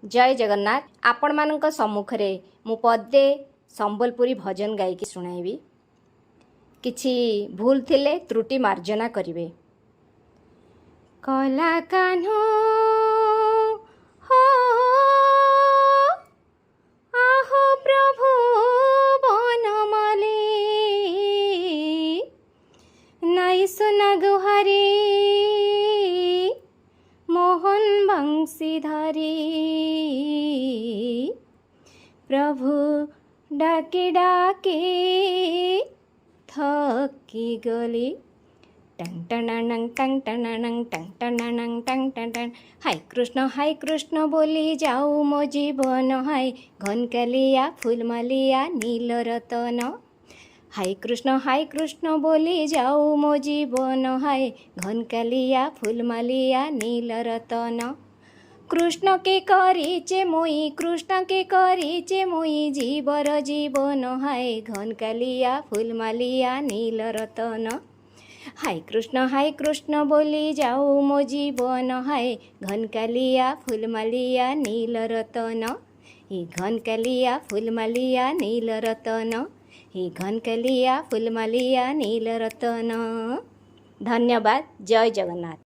जय जगन्नाथ। आपण मानक सम्मुखरे मु पदे संबलपुरी भजन गायकी शुणाइबी। किछि भूल थिले त्रुटि मार्जना करिवे। कला कान्हो हो आहो प्रभु बनमाली नाई सुना गुहारी मोहन बंशीधारी प्रभु डाके डाके थकी गली टंग टनंग टंग टनंग टंग टनंग टंग टन। हाय कृष्ण बोली जाऊ मो जीवन हाय घनकालिया फूलमालिया नील रतन। हाय कृष्ण बोली जाऊ मो जीवन हाय घनकालिया फूलमालिया नील रतन। कृष्ण के करिचे मोई कृष्ण के करिचे मोई जीवर जीवन हाय घनकालिया फूलमालिया नील रतन। हाय कृष्ण बोली जाऊ मो जीवन हाय घनकालिया फूलमालिया नील रतन। ही घनकालिया फूलमालिया नील रतन। ही घनकालिया फूलमालिया नील रतन। धन्यवाद। जय जगन्नाथ।